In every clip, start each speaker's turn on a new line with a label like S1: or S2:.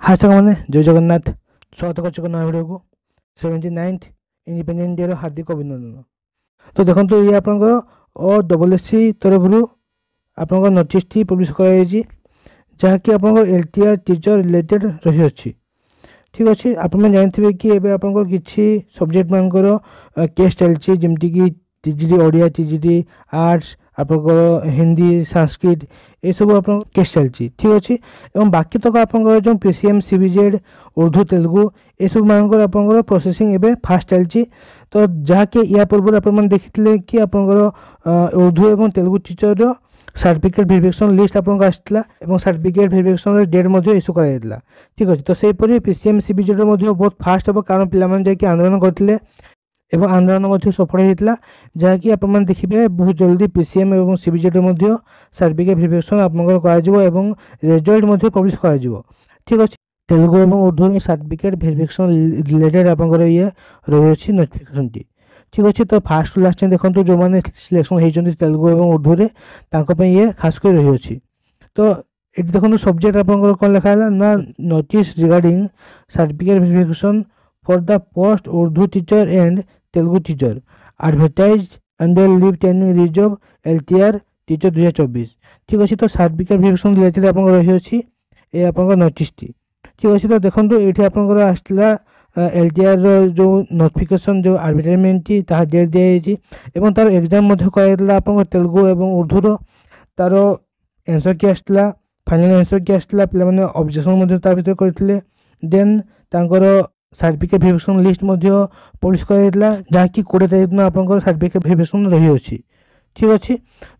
S1: हाय साथी जय जगन्नाथ स्वागत कर नया वीडियो को 79th इंडिपेंडेंस डे हार्दिक अभिनंदन। तो देखो ये आप OSSC तरफ आप नोटिस टी पब्लिश कराई जहाँकि आप LTR टीचर रिलेटेड रही अच्छी। ठीक अच्छे आप जानते कि एवं आप किसी सब्जेक्ट मानकर केस चलती जमीक TGT ओडिया TGT आर्ट्स आप हिंदी संस्कृत ये सब आप केस चलती। ठीक अच्छे और बाकी तक आप जो PCM CBZ उर्दू तेलुगु ये सब मान आप प्रोसेसिंग एवं फास्ट चलती। तो जहाँकि या पूर्व आप देखते कि आप उर्दू और Telugu teacher certificate verification list आपको आसाला और सर्टिफिकेट वेरिफिकेशन डेट इश्यू कराइला। ठीक अच्छे तो सेपरी PCM CBZ बहुत फास्ट हम कारण पे जाकि आंदोलन करते एवं आंदोलन सफल होता जहाँकि आप देखिए बहुत जल्दी PCM और CBZ सर्टिफिकेट वेरिफिकेशन आप रिजल्ट पब्लिश कर। ठीक अच्छे तेलुगु और उर्दू सर्टिफिकेट वेरिफिकेशन रिलेटेड आप ये रही नोटिफिकेशन टी। ठीक अच्छे तो फास्ट लास्ट टाइम देखो जो मैंने सिलेक्शन होती तेलुगु और उर्दू में ये खास कर रही अच्छी। तो ये देखो सब्जेक्ट आप कौन लिखा ना notice regarding certificate verification for the post Urdu teacher and Telugu teacher advertise under leave training reserve LTR teacher 2024। ठीक अच्छे तो सर्टिफिकेट वेरिफिकेशन रिलेटेड आप रही अच्छी ये आप नोटिस टी। ठीक अच्छे तो देखो ये आपंकर आसला LTR जो नोटिफिकेशन जो एडवर्टाइजमेंट डेट दी जाए तार एग्जाम कराइला आप तेलुगु और उर्दूर तार एनसर की आसला फाइनल एनसर की आसला पे ऑब्जेक्शन भर करते then certificate verification list publish कराइला जहाँकि 20 तारीख दिन आप सर्टिफिकेट वेरिफिकेशन रही अच्छी। ठीक अच्छे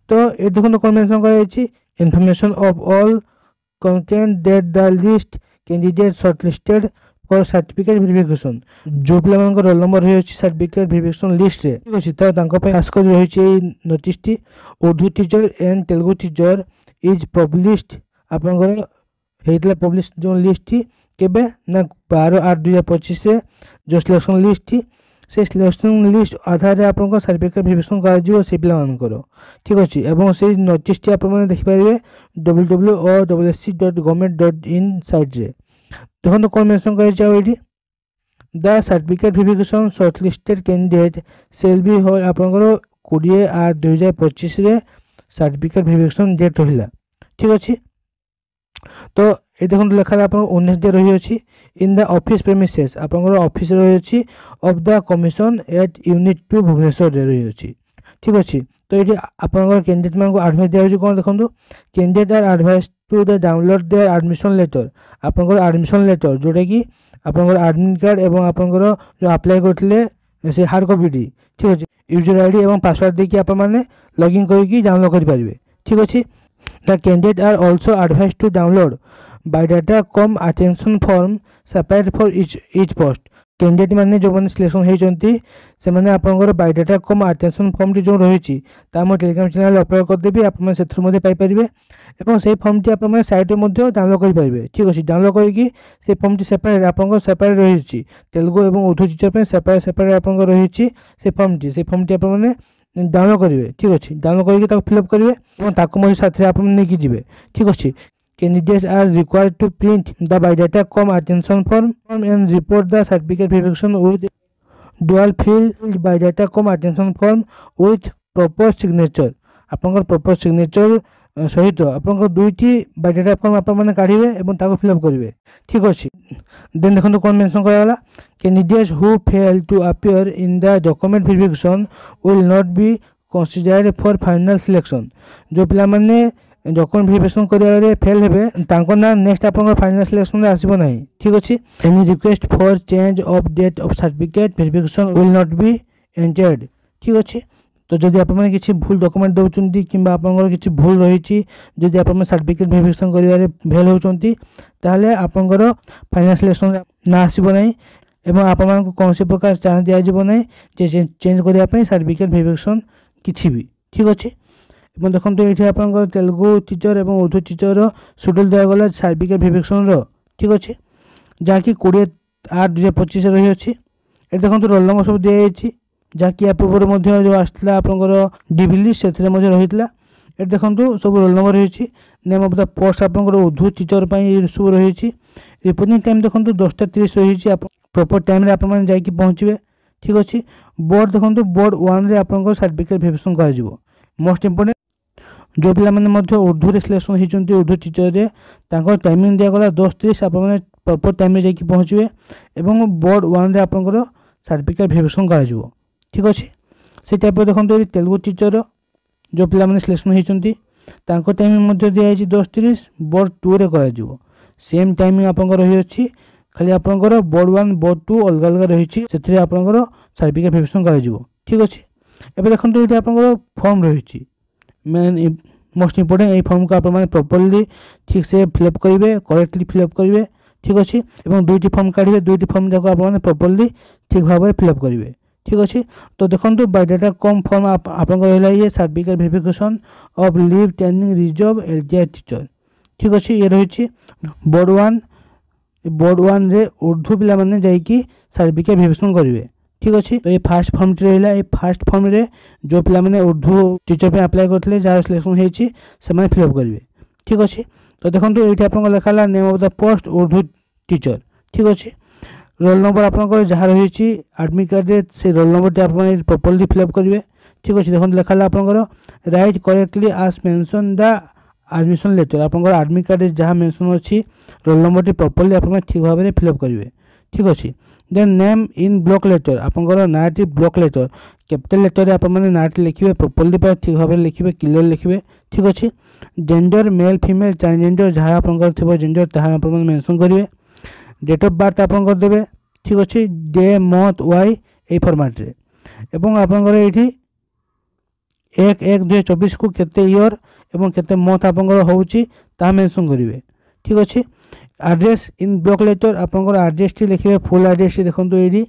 S1: तो ये देखो कौन मेंशन कराई information of all content that the list candidate shortlisted for certificate verification जो पे रोल नंबर रही अच्छी सर्टिफिकेट वेरिफिकेशन लिस्ट रे। ठीक अच्छे तो खास कर रही notice T Urdu teacher and Telugu teacher is published आप पब्लिश जो लिस्ट थी केबे ना 12/8/2025 जो सिलेक्शन लिस्ट थी से सिलेक्शन लिस्ट आधार आप सर्टिफिकेट वेरिफिकेशन कर। ठीक अच्छे और से नोटिस टी आप देखिपारे www.ossc.government.in साइट रे देखो कौन मेंशन कर the certificate verification shortlisted candidate shall be हो आप 20/8/2025 सर्टिफिकेट वेरिफिकेशन डेट रहा। ठीक अच्छे तो ये देखो लिखा आप 19 डे रही अच्छी इन द ऑफिस प्रेमिसेस आप ऑफिस रही अच्छी of the commission at unit 2 Bhubaneswar रही अच्छी। ठीक अच्छे तो ये आप कैंडिडेट मान एडवाइस दिया कौन देखो candidate are advise to the download their admission letter आप एडमिशन लेटर जोटा कि आप एडमिट कार्ड और आप जो अप्लाई करते से हार्ड कॉपी टी। ठीक अच्छे यूजर ID और पासवर्ड देखिए आप लॉगिन करके डाउनलोड करेंगे। ठीक अच्छे the candidate are also advise to download biodata cum attention form separate for each post candidate माने जो मैंने सिलेक्शन होती से बायोडाटा कम अटेंशन फॉर्म टी जो रही टेलीग्राम चैनल अपलोड करदेवी आप पाइपर और से फॉर्म टी आप साइट में डाउनलोड करेंगे। ठीक अच्छे डाउनलोड करके से फॉर्म टी सेपरेट आप सेपरेट रही तेलुगु और उर्दू टीचर सेपरेट आप रही से फॉर्म टी आप डाउनलोड करेंगे। ठीक अच्छे डाउनलोड करके फिलअप करेंगे साथ आप नहीं जी। ठीक अच्छे candidates are required to print the biodata com attention form and report the certificate verification with dual field biodata com attention form with proper signature आपंकर proper signature सहित आपंकर दुईटी बायोडाटा फॉर्म आप माने काढिबे एवं ताको फिलअप करिवे। ठीक अछि देन देखो कोन मेंशन कराला candidates who fail to appear in the document verification will not be considered for final selection जो पिला माने डॉक्यूमेंट वेरिफिकेशन करिया फेल हेबे ना नेक्स्ट आप फाइनल सिलेक्शन आसीबो नाही। ठीक अच्छे any request for change of date of certificate verification will not be entered. ठीक अच्छे तो जदि आप किसी भूल डॉक्यूमेंट दौरान कि किसी भूल रही जदि आप सर्टिफिकेट वेरिफिकेशन करिया फेल होचंती ताले आपंकर फाइनल सिलेक्शन ना आसीबो नाही एवं आप कौन से प्रकार चांस दिया जीवो नाही जे चेंज करिया पे सर्टिफिकेट वेरिफिकेशन किछि भी। ठीक अच्छे देखो ये आप तेलुगु टीचर और उर्दू टीचर शेड्यूल दिगला सर्टिफिकेट वेरिफिकेशन। ठीक अच्छे जहाँकि 20/8/2025 रही अच्छी ये देखो रोल नंबर सब दी जाए जहाँकि या पूर्व जो आसला आप डीबी लिस्ट से रही ये देखो सब रोल नंबर रही नेम ऑफ द पोस्ट आपंकर उर्दू टीचर सब रही रिपोर्टिंग टाइम देखो 10:30 रही प्रॉपर टाइम आप पहुँचे ठीक अच्छे बोर्ड देखो बोर्ड 1 रे आपंकर सर्टिफिकेट वेरिफिकेशन कर मोस्ट इंपोर्टेंट जो पे उर्दू सिलेक्शन होती उर्दू टीचर टाइमिंग दिगला 10:30 आप प्रॉपर टाइम पहुँचे और बोर्ड 1 रे आपंकर सर्टिफिकेट वेरिफिकेशन कर ठीक अच्छे से टाइप देखो तेलुगु टीचर जो पे सिलेक्शन होती टाइमिंग दिखाई 10:30 बोर्ड 2 रे कर सेम टाइमिंग आप रही खाली आपंकर बोर्ड 1 बोर्ड 2 अलग अलग रही से आपंकर सर्टिफिकेट वेरिफिकेशन कर ठीक अच्छे एवं देखो ये आपंकर फॉर्म रही मेन मोस्ट इंपोर्टेंट यही फॉर्म को आप प्रॉपर्ली ठीक से फिलअप करेंगे करेक्टली फिलअप करेंगे ठीक अच्छे और दुईटी फॉर्म काढ़े दुईटी फॉर्म जाक आप प्रॉपर्ली ठीक भाव में फिलअप करेंगे ठीक अच्छे तो देखो बायोडाटा कम फॉर्म आप ये certificate verification of leave training reserve LTI teacher ठीक अच्छे ये रही बोर्ड 1 रे उर्दू पिला माने जाइकी सर्टिफिकेट वेरिफिकेशन करेंगे ठीक अच्छे तो ये फास्ट फॉर्म रहा ये फास्ट फॉर्म रे जो पिला माने उर्दू टीचर पे अप्लाई करते जहाँ सिलेक्शन होती से फिलअप करेंगे ठीक अच्छे तो देखो ये आप लिखा name of the post Urdu teacher ठीक अच्छे रोल नंबर आप जहाँ रही एडमिट कार्ड से रोल नंबर आप प्रॉपर्ली फिलअप करेंगे ठीक अच्छे देखो लिखा आप राइट करेक्टली आज मेंशन द एडमिशन लेटर आप एडमिट कार्ड जहाँ मेंशन अच्छी रोल नंबर प्रॉपर्ली आप ठीक भाव में फिलअप करेंगे ठीक अच्छे then name in block letter आपंकर नाटी ब्लॉक लेटर कैपिटल लेटर आप नाटी लिखे प्रॉपर्ली ठीक भाव में लिखे क्लियर लिखे ठीक अच्छे जेंडर मेल फीमेल ट्रांसजेंडर जहाँ आपंकर थी जेंडर तहाँ आप मेंशन करेंगे डेट ऑफ बर्थ आपंकर देवे ठीक अच्छे डे मंथ वाई यही फॉर्मेट रे एवं आपंकर ये 1/1/2024 को केते ईयर एवं केते मंथ आपंकर होउची ता मेंशन करेंगे ठीक अच्छे एड्रेस इन ब्लॉक लेटर आपंकर एड्रेस टी लिखे फुल एड्रेस टी देखो ये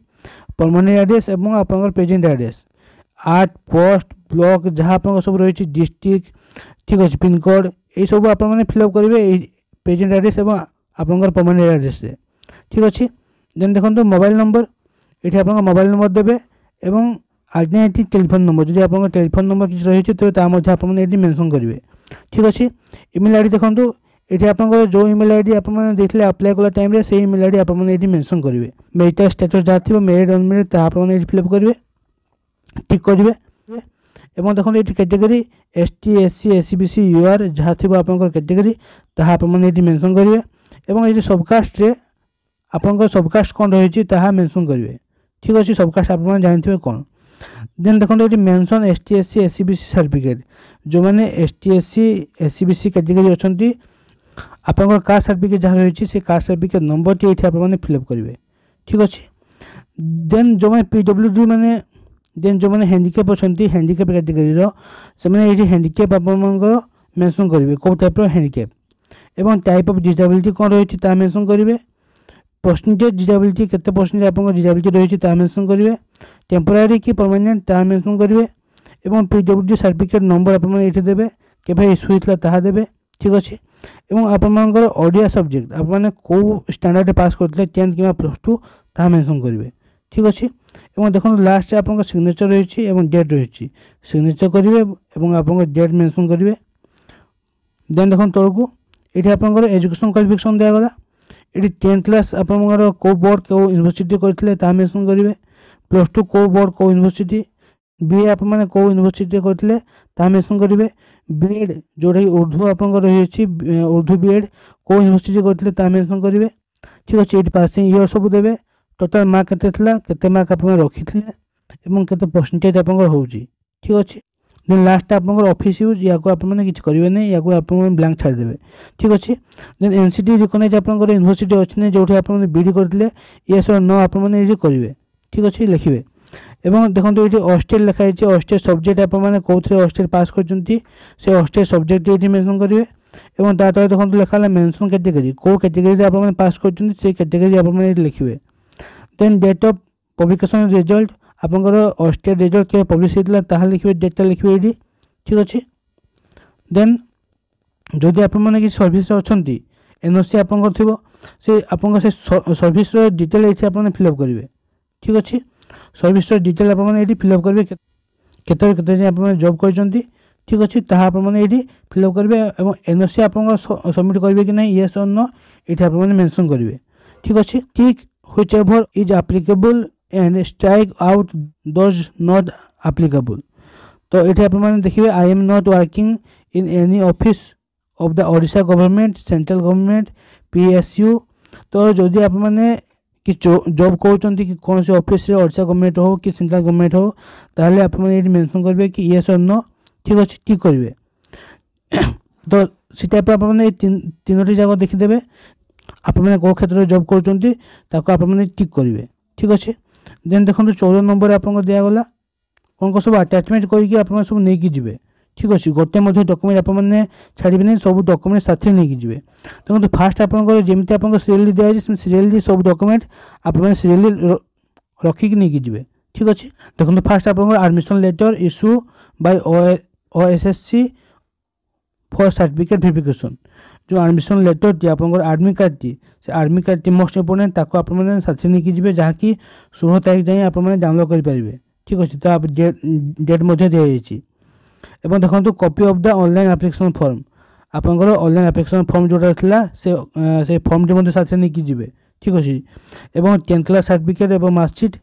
S1: परमानेंट एड्रेस एवं आपंकर present address art post block जहाँ आप सब रही डिस्ट्रिक्ट ठीक अच्छे पिन कोड ये सब आप फिलअप करेंगे प्रेजेंट एड्रेस एवं आपंकर परमानेंट एड्रेस रे ठीक अच्छे देन देखो मोबाइल नंबर ये आप मोबाइल नंबर देवे एवं अल्टरनेटिव टेलीफोन नंबर जो आप टेलीफोन नंबर किसी रही तो आप मेंशन करेंगे ठीक अच्छे इमेल आईडी देखो ये आप जो इमेल आईडी आप देखते अप्लाई कला टाइम से इमेल आईडी आप मेंशन करेंगे मेरिटल स्टेटस जहाँ थी मेरिट अनमेरिट आप फिलअप करेंगे ठीक करेंगे और देखो ये category ST SC SC BC UR जहाँ थी आप कैटेगरी ताहा आप मेंशन करेंगे और ये सबकास्ट रे आपंकर सबकास्ट कौन रही मेंशन करेंगे ठीक अच्छे सबकास्ट आप जानते कौन देन देखो ये mention ST SC SC BC certificate जो मैंने ST SC SC BC category अच्छी आपंकर कास्ट सर्टिफिकेट जहाँ रही से कास्ट सर्टिफिकेट नंबर टी ये फिलअप करेंगे ठीक अच्छे देन जो मैंने PWD मैंने देन जो मैंने हैंडिकैप अच्छा हैंडिकैप कैटेगरी से हैंडिकैप आप मेंशन करेंगे कौ टाइप हैंडिकैप एवं टाइप ऑफ डिसेबिलिटी कौन रही मेंशन करेंगे परसेंटेज डिसेबिलिटी केते परसेंटेज आप डिसेबिलिटी रही मेंशन करेंगे टेम्पोरारी कि परमानेंट ता मेंशन करेंगे एवं PWD सर्टिफिकेट नंबर आप देवे केबे इश्यू होता ताहा देवे ठीक अच्छे एवं आपंकर ओडिया सब्जेक्ट आप कौ स्टैंडर्ड पास करते 10th कि +2 ता मेंशन करेंगे ठीक अच्छे और देखो लास्ट आप सिग्नेचर रही डेट रही सिग्नेचर करेंगे और आप डेट मेंशन करेंगे देन देखो तौर ये आप एजुकेशन क्वालिफिकेशन दिगला ये 10th क्लास आप कौ बोर्ड कौ यूनिवर्सिटी करते मेंशन करेंगे +2 कौ बोर्ड कौ यूनिवर्सिटी BA आप कौ यूनिवर्सिटी करते मेंशन करेंगे BEd जोटा उर्दू आप रही उर्दू BEd कौ यूनिवर्सिटी करते मेंशन करेंगे ठीक अच्छे ये पासिंग ईयर सब देवे टोटाल मार्क केते मार्क आप रखी केते परसेंटेज आप ठीक अच्छे देन लास्ट आप ऑफिस यूज या आप करेंगे नहीं या आप ब्लैंक छाड़देवे ठीक अच्छे देन NCT रिकग्नाइज आप यूनिवर्सिटी अच्छे जो आप BD करते yes और नो आप करेंगे ठीक अच्छे लिखे और देखो ये हॉस्टेल लिखाई हॉस्टेल सब्जेक्ट आप कौन हॉस्टेल पास कर हॉस्टेल सब्जेक्ट ये मेंशन करेंगे और तले देखो लिखा मेंशन कैटेगरी कौ कैटेगरी आप पास कर कैटेगरी आप लिखे then date of publication result आपंकर हॉस्टेल रिजल्ट के पब्लिश होता लिखे डेटा लिखे ये ठीक अच्छे देन जदि आप सर्विस अच्छा NOC आपंकर थी से आप सर्विस डिटेल ये आप फिलअप करेंगे ठीक अच्छे सर्विस डिटेल आप फिलअप करेंगे केते आप जॉब कर ठीक अच्छे ताहा आपने ये फिलअप करेंगे और एनओसी आप सबमिट करेंगे कि नहीं येस और नो ये आपने मेंशन करेंगे ठीक अच्छे tick whichever is applicable and strike out those not applicable. तो ये आपने देखिए I am not working in any office of the Odisha government central government PSU. तो जदि आपने कि जॉब कहते कि कौन से ऑफिस ओडिशा गवर्नमेंट हो कि सेंट्रल गवर्नमेंट हो ताहले आपने ये मेंशन करेंगे कि येस और नो ठीक अच्छे टिक करेंगे। तो सीटा आपने तीनोटी जाक देखीदे आपने कौ क्षेत्र में जॉब कर टिक करेंगे ठीक अच्छे। देन देखो 14 नंबर आपको दिगला कौन कौन सब आटाचमेंट करके सब नहीं जी ठीक अच्छे गोटे डॉक्यूमेंट आपने छाड़े नहीं सब डॉक्यूमेंट साथी नहीं जी। देखो फास्ट आपको जमी आप सीरियली दिखाई सीरियली सब डॉक्यूमेंट आपने सीरियली रखिक नहीं जी ठीक अच्छे। देखो फास्ट आपको admission letter issue by OSSC for certificate verification जो एडमिशन लेटर टी आप एडमिट कार्ड टी से एडमिट कार्ड टी मोस्ट इंपोर्टेंट ताको आपने साथी नहीं जी जहाँकि 16 तारीख जाए आपने डाउनलोड करेंगे ठीक अच्छे। तो आप डेट दिखाई एवं देखो copy of the online application form आपंकर ऑनलाइन एप्लिकेशन फॉर्म जोटा था से फॉर्म टी साथी नहीं जी ठीक अच्छे। एवं 10th क्लास सर्टिफिकेट एवं मार्कशीट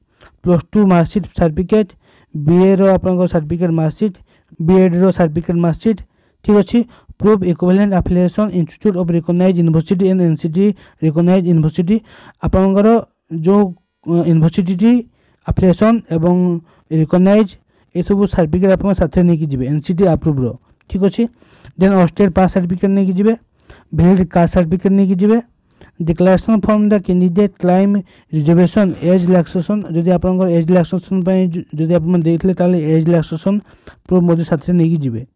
S1: +2 मार्कशीट सर्टिफिकेट बीए रो आपंकर सर्टिफिकेट मार्कशीट बीएड रो सर्टिफिकेट मार्कशीट ठीक अच्छे। Proof equivalent affiliation institute of recognized university and NCT recognized university आपंकर जो यूनिवर्सिटी एफिलिएशन एवं रिकॉग्नाइज ये सब सर्टिफिकेट आप साथ नहीं जी एनसीटी अप्रूव रो ठीक अच्छे। देन स्टेट पास सर्टिफिकेट नहीं जी वैलिड कास्ट सर्टिफिकेट नहीं जी declaration from the candidate claim reservation age relaxation जदि आप एज रिलैक्सेशन जदि आप एज रिलैक्सेशन प्रूफ साथ नहीं जी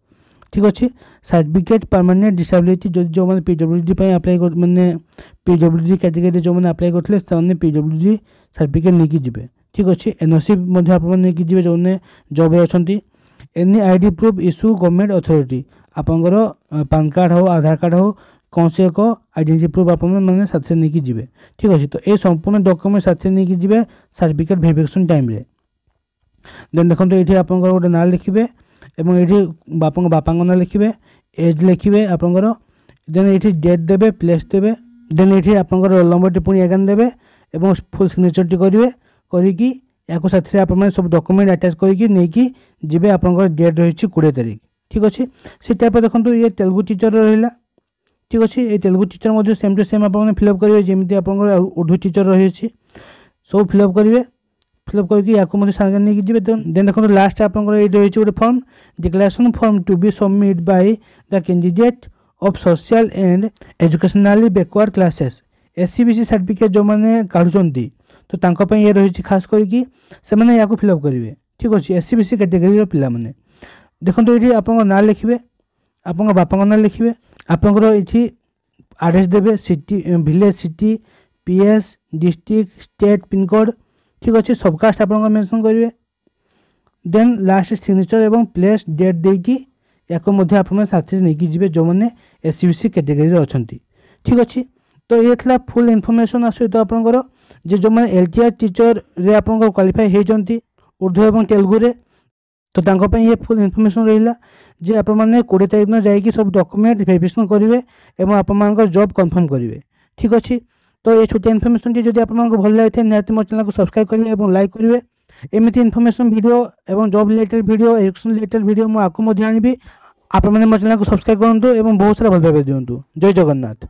S1: ठीक अच्छे। सर्टिफिकेट परमानेंट डिसेबिलिटी जो मैंने पीडब्ल्यूडी अप्लाई मैंने पीडब्ल्यूडी कैटेगरी जो मैंने अप्लाई करते हैं पीडब्ल्यूडी सर्टिफिकेट नहीं जी ठीक अच्छे। एनओसी नहीं जी जो जॉब अच्छा any ID proof issue government authority आपंकर पान कार्ड हो आधार कार्ड हो कौन से एक आइडेंटिटी प्रूफ आप मैंने साथ नहीं जी ठीक अच्छे। तो ये संपूर्ण डॉक्यूमेंट साथ नहीं जी सर्टिफिकेट वेरिफिकेशन टाइम रे। देन देखो ये आप गोटे ना लिखे ये बापा ना लिखे एज लिखे आपंकर देन ये डेट देवे प्लेस देवे देन ये आप रोल नंबर टी पुणी एगान देवे और फुल सिग्नेचर टी करेंगे करी या साथी आप सब डॉक्यूमेंट अटैच करके नहीं जी आप डेट रही 20 तारीख ठीक अच्छे। से टाइप देखो ये तेलुगु टीचर रहा ठीक अच्छे। ये Telugu teacher same to same आपने फिलअप करेंगे जमी आप उर्दू टीचर रही सब फिलअप करेंगे फिलअप करके या सागे नहीं जी। देन देखो लास्ट आप रही गोटे form declaration form to be submit by the candidate of social and educationally backward classes SCBC certificate जो मैंने काढ़ुंट तो ये रही खास करके फिलअप करेंगे ठीक अच्छे। एससीबीसी कैटेगरी पिला माने देखो ये आप ना लिखे आप बापा ना लिखे आपंकर ये एड्रेस देवे city village city PS district state pincode ठीक अच्छे सबकास्ट आप मेंशन करेंगे। देन लास्ट सिग्नेचर एवं प्लेस डेट देकी आप साथी नहीं जी जो मैंने एससीबीसी कैटेगरी अच्छा ठीक अच्छे। तो ये था फुल इनफॉरमेशन आ सहित आपंकर जो मैंने एलटीआर टीचर रे आप क्वालिफाई होती उर्दू और तेलुगु रे तो ये फुल इनफॉरमेशन रहा जे आप 20 तारीख दिन जाकि सब डॉक्यूमेंट वेरिफिकेशन करेंगे और आप जॉब कन्फर्म करेंगे ठीक अच्छे। तो ये छोटी इनफॉरमेशन टी जब आपको भल लगे निहाती मो चैनल को सब्सक्राइब करेंगे और लाइक करेंगे एमती इनफॉरमेशन वीडियो और job related video education related video मुझे आनी आप मो चैनल को सब्सक्राइब करूँ और बहुत सारा भल भाव दिंतु। जय जगन्नाथ।